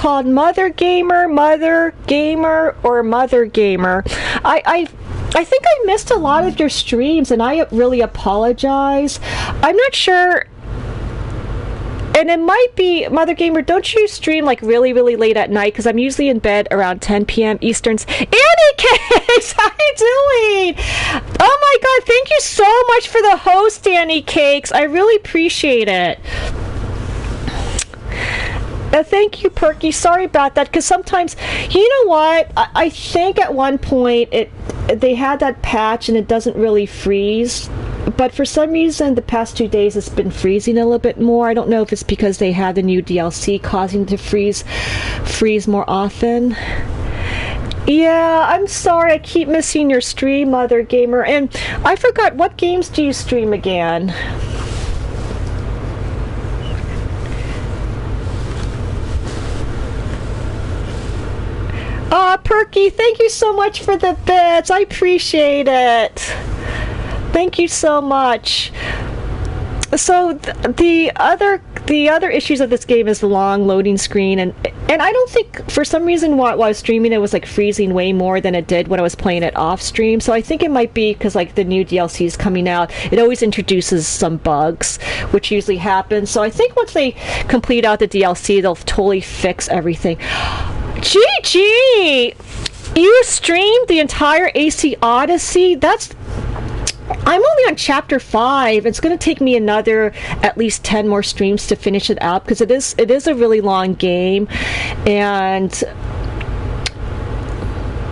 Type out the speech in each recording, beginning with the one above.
called Mother Gamer, or Mother Gamer. I think I missed a lot of your streams, and I really apologize. I'm not sure. And it might be, Mother Gamer, don't you stream like really, really late at night? Because I'm usually in bed around 10 p.m. Eastern. Annie Cakes, how you doing? Oh my god, thank you so much for the host, Annie Cakes. I really appreciate it. Thank you, Perky. Sorry about that, because sometimes, you know what? I think at one point they had that patch and it doesn't really freeze. But for some reason, the past 2 days it's been freezing a little bit more. I don't know if it's because they had the new DLC causing it to freeze more often. Yeah, I'm sorry. I keep missing your stream, Mother Gamer. And I forgot, what games do you stream again? Perky, thank you so much for the bits. I appreciate it. Thank you so much. So the other issues of this game is the long loading screen, and I don't think, for some reason, while I was streaming, it was like freezing way more than it did when I was playing it off stream. So I think it might be because like the new DLC is coming out, it always introduces some bugs, which usually happens. So I think once they complete out the DLC, they'll totally fix everything. GG! You streamed the entire AC Odyssey? I'm only on chapter 5. It's going to take me another at least 10 more streams to finish it out, because it is a really long game,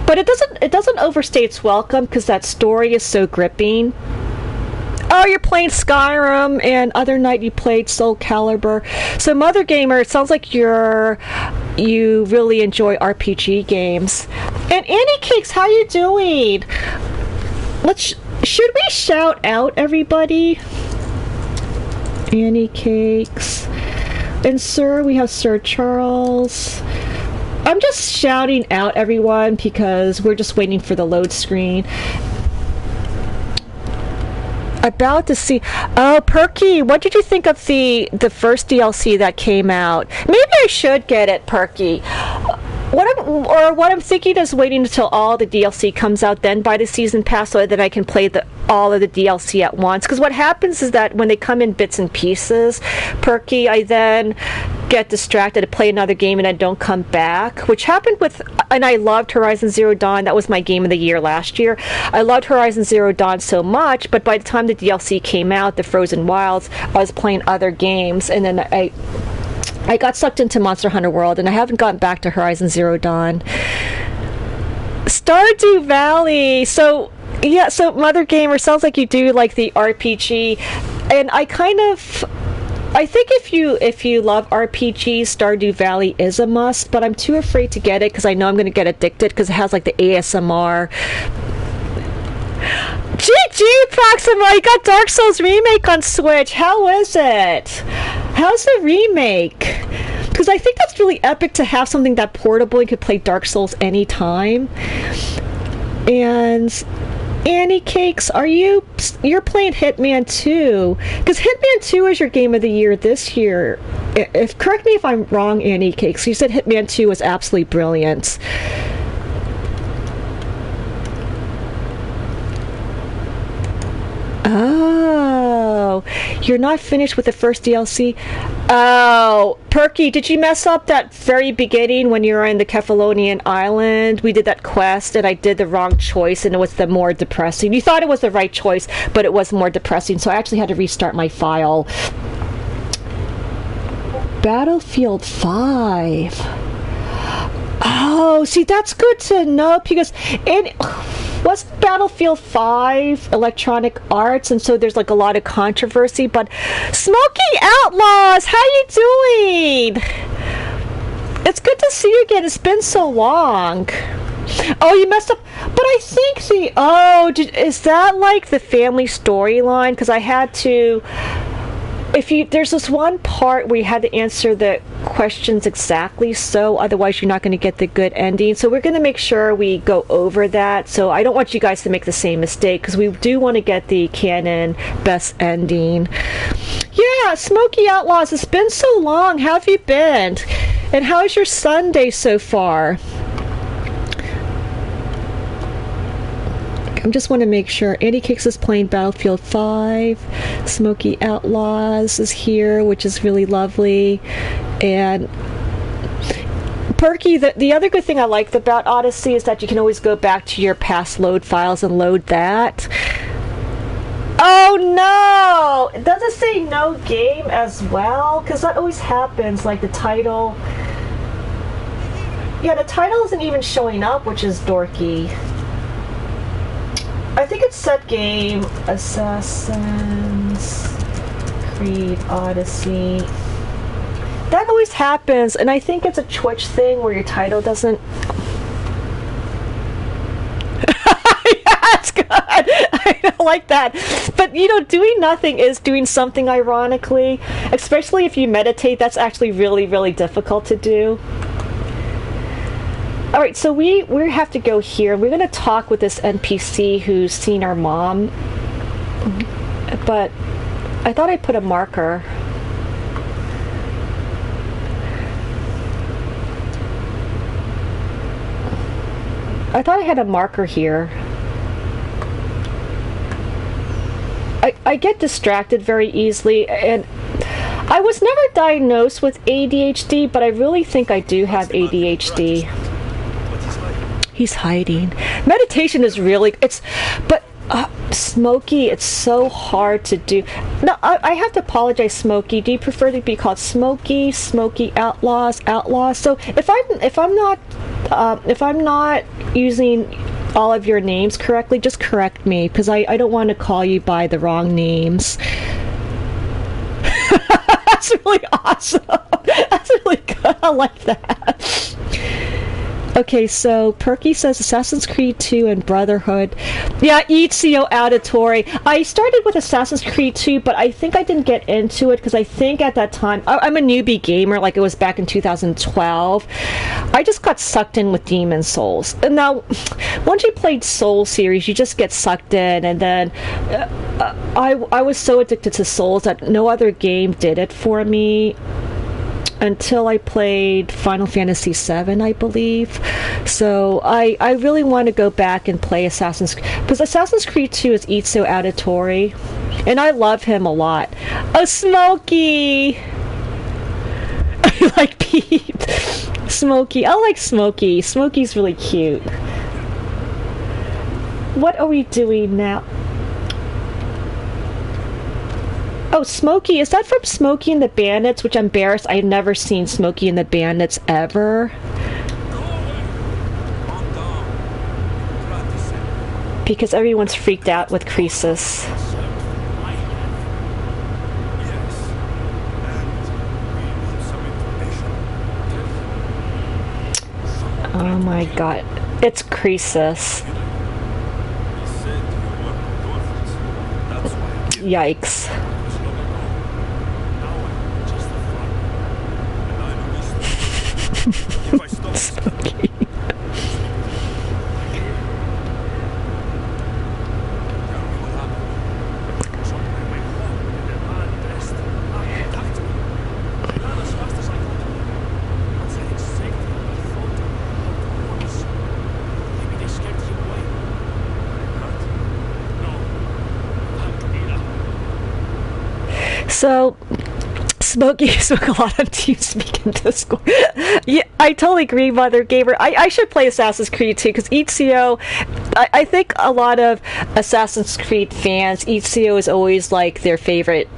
but it doesn't overstay its welcome, because that story is so gripping. Oh, you're playing Skyrim, and other night you played Soul Calibur. So Mother Gamer, it sounds like you really enjoy RPG games. And Annie Cakes, how you doing? Should we shout out everybody? Annie Cakes. And Sir, we have Sir Charles. I'm just shouting out everyone because we're just waiting for the load screen. About to see. Oh, Perky, what did you think of the first DLC that came out? Maybe I should get it, Perky. What I'm thinking is waiting until all the DLC comes out, then buy the season pass so that I can play all of the DLC at once. Because what happens is that when they come in bits and pieces, Perky, I then get distracted to play another game and I don't come back, which happened with, and I loved Horizon Zero Dawn. That was my game of the year last year. I loved Horizon Zero Dawn so much, but by the time the DLC came out, the Frozen Wilds, I was playing other games, and then I got sucked into Monster Hunter World, and I haven't gotten back to Horizon Zero Dawn. Stardew Valley. So Mother Gamer, sounds like you do like the RPG, and I think if you love RPGs, Stardew Valley is a must, but I'm too afraid to get it because I know I'm going to get addicted because it has like the ASMR. GG, Proxima, you got Dark Souls Remake on Switch. How is it? How's the remake? Because I think that's really epic to have something that portable. You could play Dark Souls anytime. And Annie Cakes, you're playing Hitman 2? Because Hitman 2 is your game of the year this year. Correct me if I'm wrong, Annie Cakes. You said Hitman 2 was absolutely brilliant. Oh, you're not finished with the first DLC? Oh, Perky, did you mess up that very beginning when you were in the Kefalonian Island? We did that quest and I did the wrong choice and it was the more depressing. You thought it was the right choice, but it was more depressing, so I actually had to restart my file. Battlefield 5. Oh, see, that's good to know because was Battlefield 5 Electronic Arts, and so there's like a lot of controversy, but Smoky Outlaws, how you doing? It's good to see you again. It's been so long. Oh, you messed up. But I think is that like the family storyline? Because I had to... There's this one part where you had to answer the questions exactly, so otherwise you're not going to get the good ending. So we're going to make sure we go over that. So I don't want you guys to make the same mistake, because we do want to get the canon best ending. Yeah, Smoky Outlaws, it's been so long. How have you been? And how's your Sunday so far? I just want to make sure. Andy Kicks is playing Battlefield 5. Smoky Outlaws is here, which is really lovely. And Perky, the other good thing I like about Odyssey is that you can always go back to your past load files and load that. Oh no! Does it say no game as well? Because that always happens, like the title. Yeah, the title isn't even showing up, which is dorky. I think it's set game, Assassin's Creed Odyssey. That always happens, and I think it's a Twitch thing where your title doesn't... Yeah, that's good! I like that. But, you know, doing nothing is doing something, ironically. Especially if you meditate, that's actually really, really difficult to do. Alright, so we have to go here. We're going to talk with this NPC who's seen our mom. But I thought I put a marker. I thought I had a marker here. I get distracted very easily, and I was never diagnosed with ADHD, but I really think I do have ADHD. He's hiding. Meditation is really... But Smokey, it's so hard to do. No, I have to apologize, Smokey. Do you prefer to be called Smokey, Smokey Outlaws, Outlaws? So if I'm not using all of your names correctly, just correct me, because I don't want to call you by the wrong names. That's really awesome. That's really good. I like that. Okay, so Perky says Assassin's Creed 2 and Brotherhood. Yeah, Ezio Auditore. I started with Assassin's Creed 2, but I think I didn't get into it because I think at that time, I'm a newbie gamer, like it was back in 2012. I just got sucked in with Demon Souls. And now, once you played Soul series, you just get sucked in, and then I was so addicted to Souls that no other game did it for me. Until I played Final Fantasy VII, I believe. So I really want to go back and play Assassin's Creed. Because Assassin's Creed 2 is Ezio Auditore. And I love him a lot. Oh, Smokey! I like Pete. Smokey. I like Smokey. Smokey's really cute. What are we doing now? Oh, Smokey. Is that from Smokey and the Bandits? Which I'm embarrassed. I've never seen Smokey and the Bandits ever. Because everyone's freaked out with Croesus. Oh my god. It's Croesus. Yikes. Spooky. So Smokey spoke a lot on TeamSpeak and Discord. Yeah, I totally agree, Mother Gamer. I should play Assassin's Creed too, because Ezio, I think a lot of Assassin's Creed fans, Ezio is always like their favorite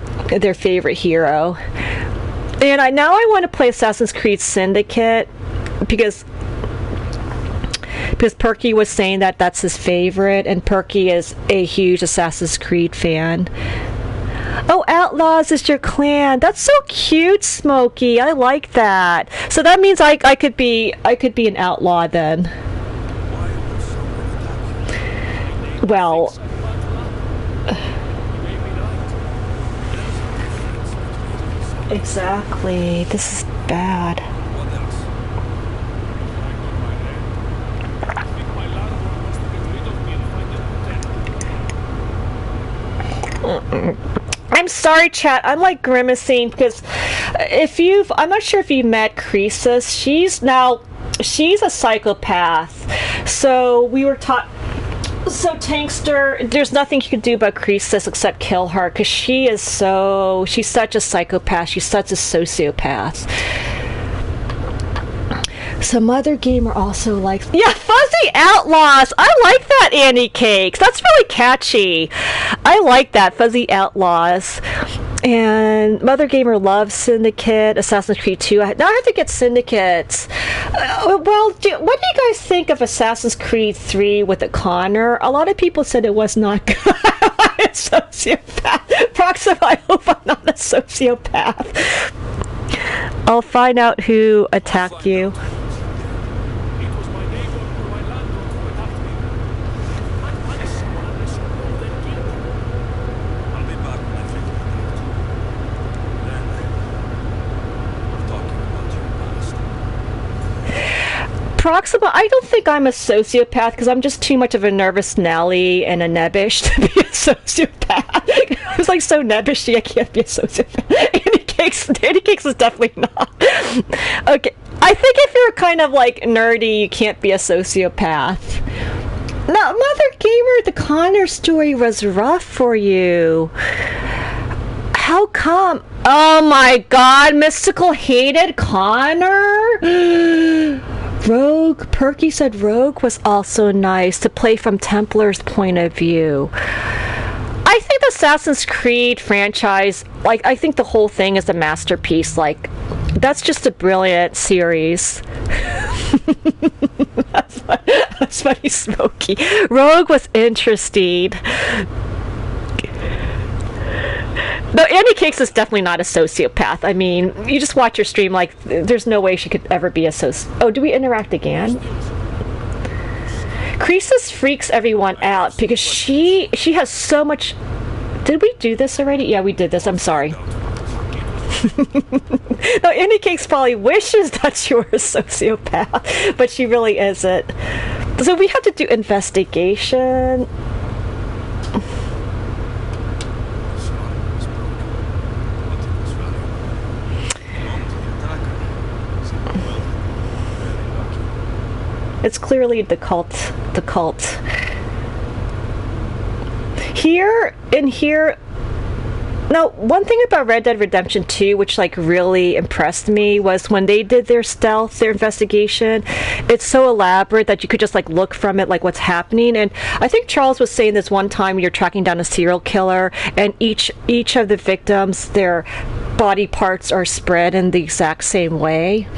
hero. And now I want to play Assassin's Creed Syndicate because Perky was saying that that's his favorite, and Perky is a huge Assassin's Creed fan. Oh, Outlaws is your clan. That's so cute, Smokey. I like that. So that means I could be an outlaw then. Well, exactly. This is bad. I'm sorry, chat. I'm like grimacing because I'm not sure if you met Croesus. She's a psychopath. So we were taught. So Tankster, there's nothing you can do about Croesus except kill her because she's such a psychopath. She's such a sociopath. Some other gamer also likes... Yeah, Fuzzy Outlaws! I like that, Annie Cakes! That's really catchy. I like that, Fuzzy Outlaws. And Mother Gamer loves Syndicate, Assassin's Creed 2. Now I have to get Syndicate. What do you guys think of Assassin's Creed 3 with the Connor? A lot of people said it was not good. I'm a sociopath. Proxima, I hope I'm not a sociopath. I'll find out who attacked you. Proxima, I don't think I'm a sociopath because I'm just too much of a nervous Nelly and a nebbish to be a sociopath. It's like so nebbishy, I can't be a sociopath. Annie Cakes is definitely not. Okay, I think if you're kind of like nerdy, you can't be a sociopath. Now, Mother Gamer, the Connor story was rough for you. How come? Oh my god, Mystical hated Connor? Rogue, Perky said Rogue was also nice to play from Templar's point of view. I think the Assassin's Creed franchise, like, I think the whole thing is a masterpiece. Like, that's just a brilliant series. That's funny, Smokey. Rogue was interesting. No, Annie Cakes is definitely not a sociopath. I mean, you just watch her stream, like, there's no way she could ever be a Oh, do we interact again? Croesus freaks everyone out because she has so much... Did we do this already? Yeah, we did this. I'm sorry. No, Annie Cakes probably wishes that she were a sociopath, but she really isn't. So we have to do investigation. It's clearly the cult. The cult. Here. Now, one thing about Red Dead Redemption 2, which like really impressed me, was when they did their stealth, their investigation. It's so elaborate that you could just like look from it, like what's happening. And I think Charles was saying this one time you're tracking down a serial killer, and each of the victims, their body parts are spread in the exact same way.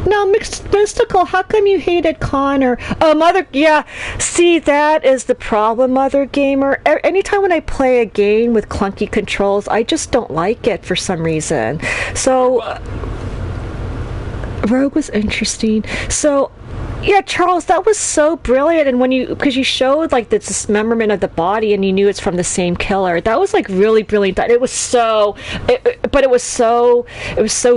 Now, Mystical, how come you hated Connor? Oh, Mother, yeah. See, that is the problem, Mother Gamer. Anytime when I play a game with clunky controls, I just don't like it for some reason. So, Rogue was interesting. So, yeah, Charles, that was so brilliant. And because you showed like the dismemberment of the body, and you knew it's from the same killer. That was like really brilliant. It was so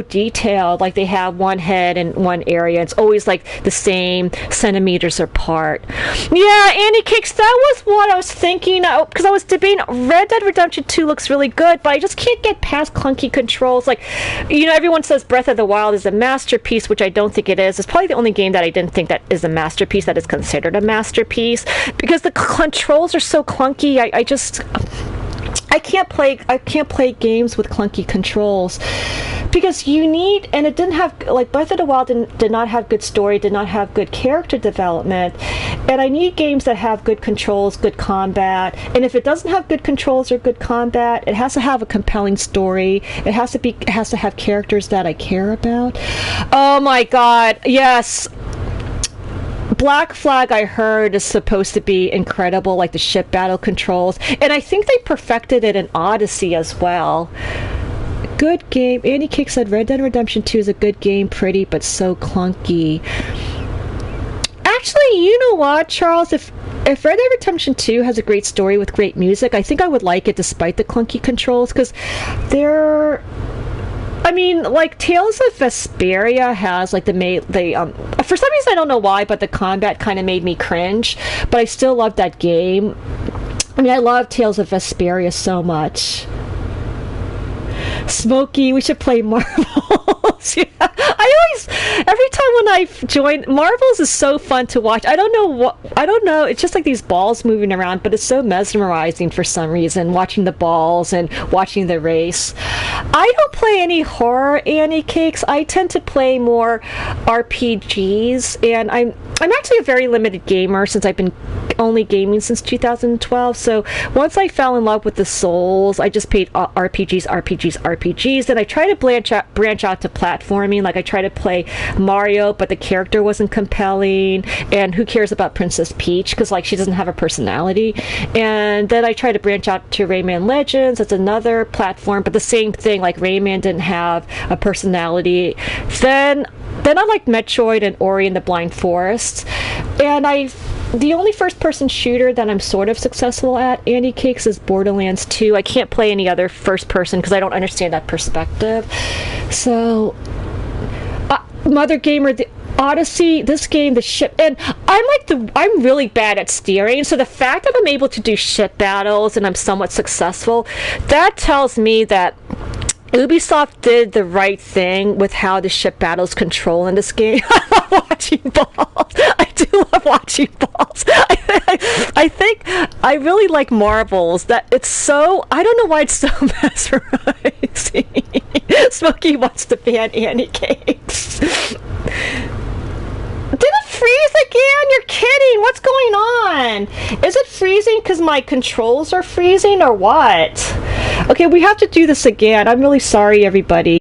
detailed. Like they have one head in one area. It's always like the same centimeters apart. Yeah, Annie Cakes, that was what I was thinking. Because I was debating. Red Dead Redemption 2 looks really good, but I just can't get past clunky controls. Like, everyone says Breath of the Wild is a masterpiece, which I don't think it is. It's probably the only game that I didn't think that is a masterpiece, that is considered a masterpiece, because the controls are so clunky. I can't play games with clunky controls, because you need, and it didn't have, like, Breath of the Wild did not have good story, did not have good character development, and I need games that have good controls, good combat. And if it doesn't have good controls or good combat, it has to have a compelling story. It has to have characters that I care about. Oh my god, yes. Black Flag, I heard, is supposed to be incredible, like the ship battle controls, and I think they perfected it in Odyssey as well. Good game. Andy Kick said Red Dead Redemption 2 is a good game, pretty but so clunky. Actually, you know what, Charles? If Red Dead Redemption 2 has a great story with great music, I think I would like it despite the clunky controls, because I mean, like, Tales of Vesperia has, like, for some reason, I don't know why, but the combat kind of made me cringe, but I still love that game. I mean, I love Tales of Vesperia so much. Smokey, we should play Marvels. Yeah. Every time when I join, Marvels is so fun to watch. I don't know, it's just like these balls moving around, but it's so mesmerizing for some reason, watching the balls and watching the race. I don't play any horror Annie Cakes. I tend to play more RPGs, and I'm actually a very limited gamer since I've been only gaming since 2012. So once I fell in love with the Souls, I just played RPGs. Then I try to branch out to platforming. Like I try to play Mario, but the character wasn't compelling, and who cares about Princess Peach because like she doesn't have a personality. And then I try to branch out to Rayman Legends. That's another platform, but the same thing. Like Rayman didn't have a personality. Then I like Metroid and Ori and the Blind Forest. And the only first-person shooter that I'm sort of successful at, Annie Cakes, is Borderlands 2. I can't play any other first-person because I don't understand that perspective. So, Mother Gamer, the Odyssey, this game, the ship, and I'm really bad at steering, so the fact that I'm able to do ship battles and I'm somewhat successful, that tells me that Ubisoft did the right thing with how the ship battles control in this game. I love watching balls. I do love watching balls. I think I really like Marvels. That it's so, I don't know why it's so mesmerizing. Smokey wants to ban Annie Cakes. Did it freeze again? You're kidding. What's going on? Is it freezing because my controls are freezing or what? Okay, we have to do this again. I'm really sorry, everybody.